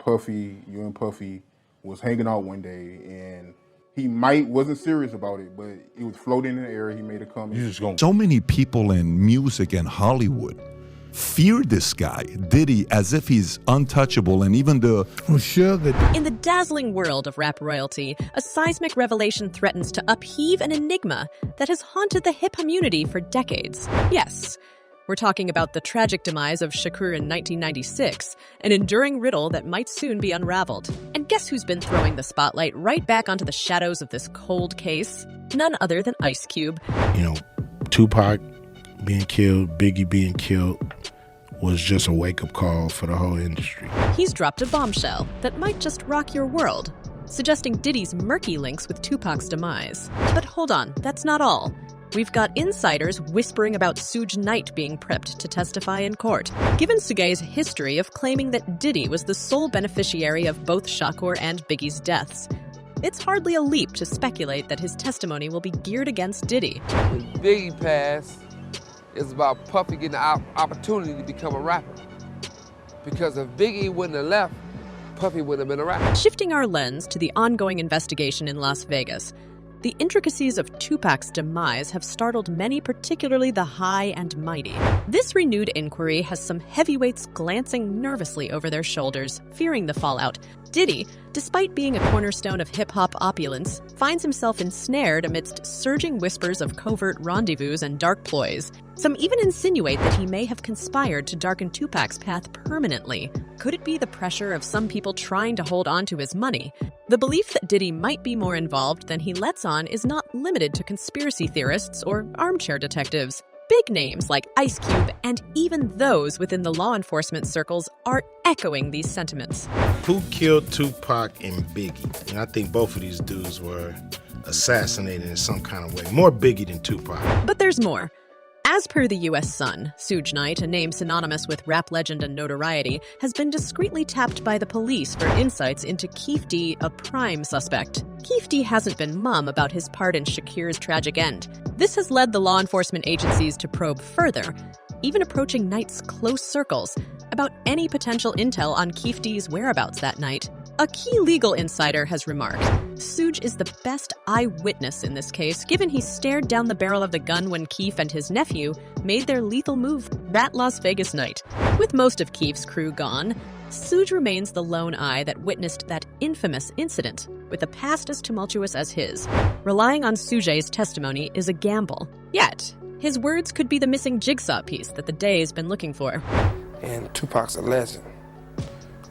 Puffy was hanging out one day, and he wasn't serious about it, but it was floating in the air. He made a comment. So many people in music and Hollywood fear this guy, Diddy, as if he's untouchable, and even the Suge. In the dazzling world of rap royalty, a seismic revelation threatens to upheave an enigma that has haunted the hip community for decades. Yes, we're talking about the tragic demise of Shakur in 1996, an enduring riddle that might soon be unraveled. And guess who's been throwing the spotlight right back onto the shadows of this cold case? None other than Ice Cube. You know, Tupac being killed, Biggie being killed was just a wake-up call for the whole industry. He's dropped a bombshell that might just rock your world, suggesting Diddy's murky links with Tupac's demise. But hold on, that's not all. We've got insiders whispering about Suge Knight being prepped to testify in court. Given Suge's history of claiming that Diddy was the sole beneficiary of both Shakur and Biggie's deaths, it's hardly a leap to speculate that his testimony will be geared against Diddy. When Biggie passed, it's about Puffy getting the opportunity to become a rapper. Because if Biggie wouldn't have left, Puffy wouldn't have been a rapper. Shifting our lens to the ongoing investigation in Las Vegas, the intricacies of Tupac's demise have startled many, particularly the high and mighty. This renewed inquiry has some heavyweights glancing nervously over their shoulders, fearing the fallout. Diddy, despite being a cornerstone of hip-hop opulence, finds himself ensnared amidst surging whispers of covert rendezvous and dark ploys. Some even insinuate that he may have conspired to darken Tupac's path permanently. Could it be the pressure of some people trying to hold on to his money? The belief that Diddy might be more involved than he lets on is not limited to conspiracy theorists or armchair detectives. Big names like Ice Cube and even those within the law enforcement circles are echoing these sentiments. Who killed Tupac and Biggie? And I think both of these dudes were assassinated in some kind of way. More Biggie than Tupac. But there's more. As per the U.S. Sun, Suge Knight, a name synonymous with rap legend and notoriety, has been discreetly tapped by the police for insights into Keef D, a prime suspect. Keef D hasn't been mum about his part in Shakur's tragic end. This has led the law enforcement agencies to probe further, even approaching Knight's close circles, about any potential intel on Keef D's whereabouts that night. A key legal insider has remarked, Suge is the best eyewitness in this case, given he stared down the barrel of the gun when Keef and his nephew made their lethal move that Las Vegas night. With most of Keef's crew gone, Suge remains the lone eye that witnessed that infamous incident, with a past as tumultuous as his. Relying on Suge's testimony is a gamble. Yet, his words could be the missing jigsaw piece that the day's been looking for. And Tupac's a legend.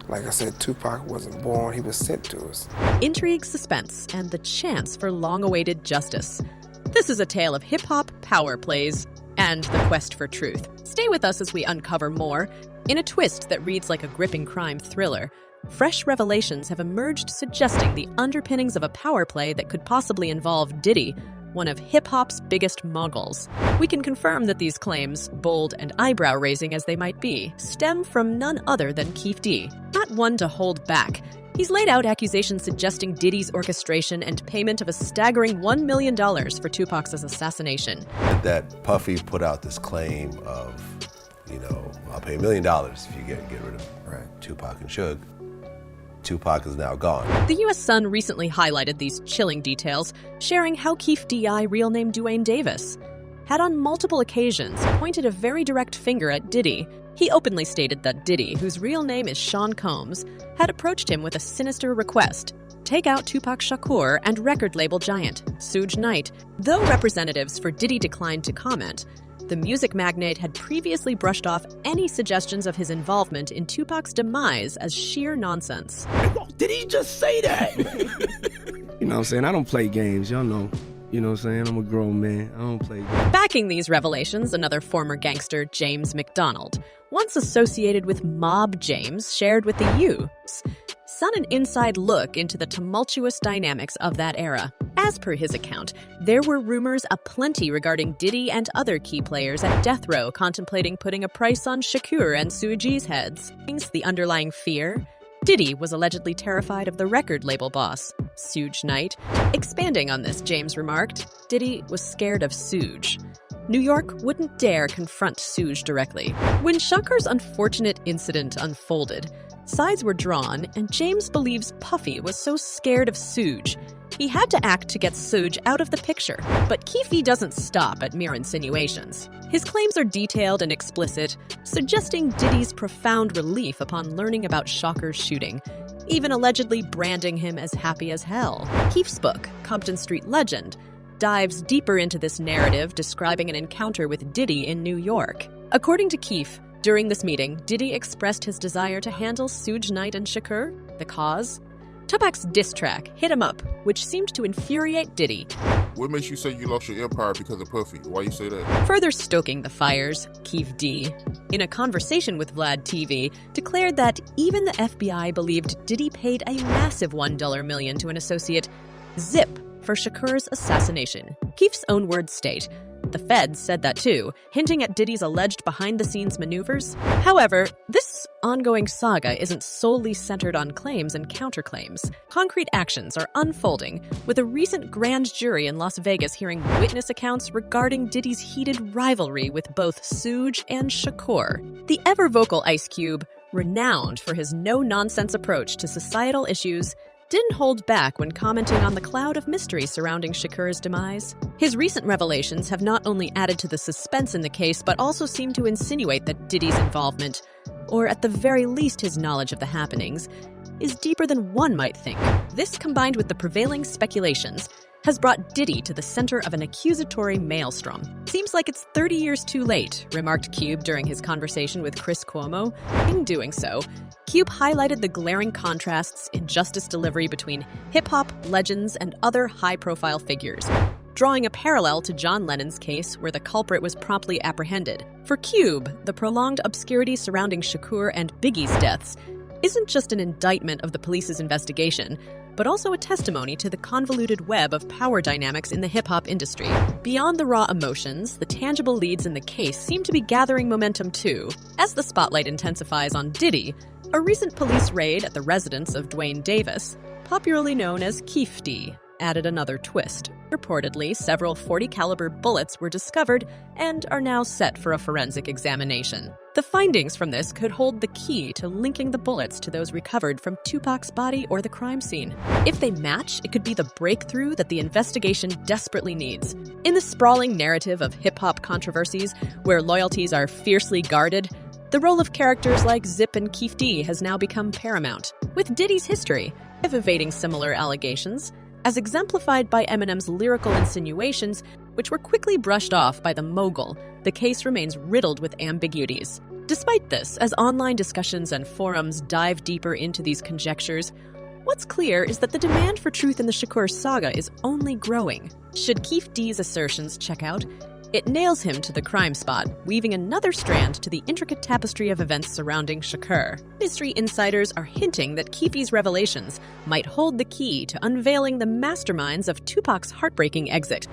Like I said, Tupac wasn't born, he was sent to us. Intrigue, suspense, and the chance for long-awaited justice. This is a tale of hip-hop power plays and the quest for truth. Stay with us as we uncover more. In a twist that reads like a gripping crime thriller, fresh revelations have emerged suggesting the underpinnings of a power play that could possibly involve Diddy, one of hip-hop's biggest moguls. We can confirm that these claims, bold and eyebrow-raising as they might be, stem from none other than Keef D, not one to hold back. He's laid out accusations suggesting Diddy's orchestration and payment of a staggering $1 million for Tupac's assassination. That Puffy put out this claim of, I'll pay $1 million if you get rid of Tupac and Suge. Tupac is now gone. The U.S. Sun recently highlighted these chilling details, sharing how Keef D.I., real name Duane Davis, had on multiple occasions pointed a very direct finger at Diddy. He openly stated that Diddy, whose real name is Sean Combs, had approached him with a sinister request: take out Tupac Shakur and record label giant Suge Knight. Though representatives for Diddy declined to comment, the music magnate had previously brushed off any suggestions of his involvement in Tupac's demise as sheer nonsense. Did he just say that? You know what I'm saying? I don't play games, y'all know. You know what I'm saying? I'm a grown man. I don't play games. Backing these revelations, another former gangster, James McDonald, once associated with Mob James, shared with the Youths, son an inside look into the tumultuous dynamics of that era. As per his account, there were rumors aplenty regarding Diddy and other key players at death row contemplating putting a price on Shakur and Suge's heads. The underlying fear? Diddy was allegedly terrified of the record label boss, Suge Knight. Expanding on this, James remarked, Diddy was scared of Suge. New York wouldn't dare confront Suge directly. When Shakur's unfortunate incident unfolded, Sides were drawn, and James believes Puffy was so scared of Suge, he had to act to get Suge out of the picture. But Keefe doesn't stop at mere insinuations. His claims are detailed and explicit, suggesting Diddy's profound relief upon learning about Shakur's shooting, even allegedly branding him as happy as hell. Keefe's book, Compton Street Legend, dives deeper into this narrative, describing an encounter with Diddy in New York. According to Keefe, during this meeting, Diddy expressed his desire to handle Suge Knight and Shakur. The cause? Tupac's diss track, Hit 'Em Up, which seemed to infuriate Diddy. What makes you say you lost your empire because of Puffy? Why you say that? Further stoking the fires, Keefe D, in a conversation with Vlad TV, declared that even the FBI believed Diddy paid a massive $1 million to an associate, Zip, for Shakur's assassination. Keefe's own words state, the feds said that too, hinting at Diddy's alleged behind-the-scenes maneuvers. However, this ongoing saga isn't solely centered on claims and counterclaims. Concrete actions are unfolding, with a recent grand jury in Las Vegas hearing witness accounts regarding Diddy's heated rivalry with both Suge and Shakur. The ever-vocal Ice Cube, renowned for his no-nonsense approach to societal issues, didn't hold back when commenting on the cloud of mystery surrounding Shakur's demise. His recent revelations have not only added to the suspense in the case, but also seem to insinuate that Diddy's involvement, or at the very least his knowledge of the happenings, is deeper than one might think. This, combined with the prevailing speculations, has brought Diddy to the center of an accusatory maelstrom. Seems like it's 30 years too late, remarked Cube during his conversation with Chris Cuomo. In doing so, Cube highlighted the glaring contrasts in justice delivery between hip-hop, legends, and other high-profile figures, drawing a parallel to John Lennon's case where the culprit was promptly apprehended. For Cube, the prolonged obscurity surrounding Shakur and Biggie's deaths isn't just an indictment of the police's investigation, but also a testimony to the convoluted web of power dynamics in the hip-hop industry. Beyond the raw emotions, the tangible leads in the case seem to be gathering momentum too. As the spotlight intensifies on Diddy, a recent police raid at the residence of Dwayne Davis, popularly known as Keefe D, added another twist. Reportedly, several .40 caliber bullets were discovered and are now set for a forensic examination. The findings from this could hold the key to linking the bullets to those recovered from Tupac's body or the crime scene. If they match, it could be the breakthrough that the investigation desperately needs. In the sprawling narrative of hip-hop controversies, where loyalties are fiercely guarded, the role of characters like Zip and Keefe D has now become paramount. With Diddy's history of evading similar allegations, as exemplified by Eminem's lyrical insinuations, which were quickly brushed off by the mogul, the case remains riddled with ambiguities. Despite this, as online discussions and forums dive deeper into these conjectures, what's clear is that the demand for truth in the Shakur saga is only growing. Should Keefe D's assertions check out, it nails him to the crime spot, weaving another strand to the intricate tapestry of events surrounding Shakur. Mystery insiders are hinting that Keefe's revelations might hold the key to unveiling the masterminds of Tupac's heartbreaking exit.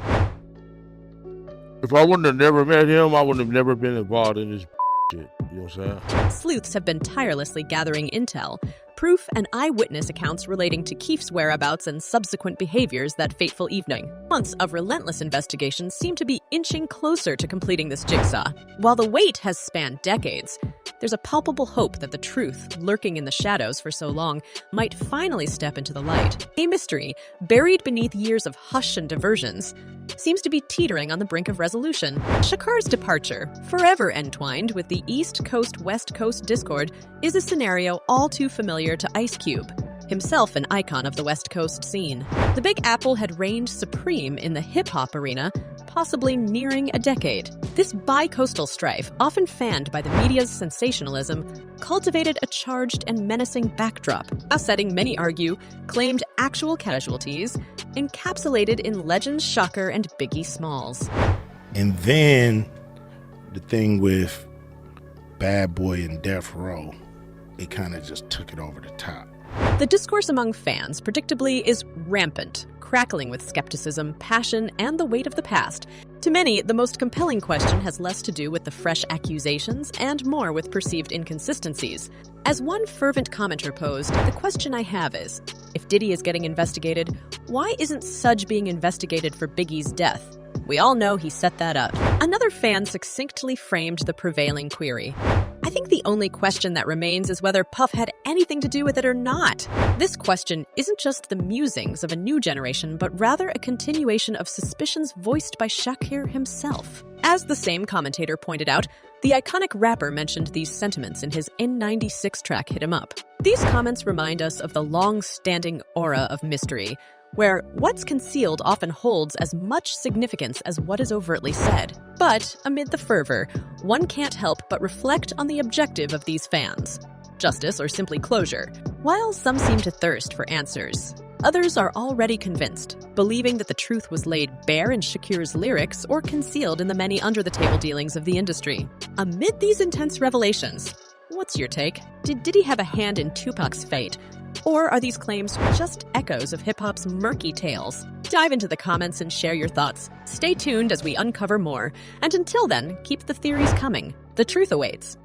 If I wouldn't have never met him, I would have never been involved in this shit. You know what I'm saying? Sleuths have been tirelessly gathering intel, proof, and eyewitness accounts relating to Keefe's whereabouts and subsequent behaviors that fateful evening. Months of relentless investigations seem to be inching closer to completing this jigsaw. While the wait has spanned decades, there's a palpable hope that the truth, lurking in the shadows for so long, might finally step into the light. A mystery, buried beneath years of hush and diversions, seems to be teetering on the brink of resolution. Shakur's departure, forever entwined with the East Coast-West Coast discord, is a scenario all too familiar to Ice Cube, himself an icon of the West Coast scene. The Big Apple had reigned supreme in the hip-hop arena, possibly nearing a decade. This bi-coastal strife, often fanned by the media's sensationalism, cultivated a charged and menacing backdrop, a setting many argue claimed actual casualties, encapsulated in legends Shakur and Biggie Smalls. And then the thing with Bad Boy and Death Row, it kind of just took it over the top. The discourse among fans, predictably, is rampant, crackling with skepticism, passion, and the weight of the past. To many, the most compelling question has less to do with the fresh accusations and more with perceived inconsistencies. As one fervent commenter posed, the question I have is, if Diddy is getting investigated, why isn't Suge being investigated for Biggie's death? We all know he set that up. Another fan succinctly framed the prevailing query. I I think the only question that remains is whether Puff had anything to do with it or not. This question isn't just the musings of a new generation, but rather a continuation of suspicions voiced by Shakur himself. As the same commentator pointed out, the iconic rapper mentioned these sentiments in his N96 track Hit 'Em Up. These comments remind us of the long-standing aura of mystery, where what's concealed often holds as much significance as what is overtly said. But amid the fervor, one can't help but reflect on the objective of these fans: justice or simply closure. While some seem to thirst for answers, others are already convinced, believing that the truth was laid bare in Shakur's lyrics or concealed in the many under-the-table dealings of the industry. Amid these intense revelations, what's your take? Did Diddy have a hand in Tupac's fate? Or are these claims just echoes of hip-hop's murky tales? Dive into the comments and share your thoughts. Stay tuned as we uncover more. And until then, keep the theories coming. The truth awaits.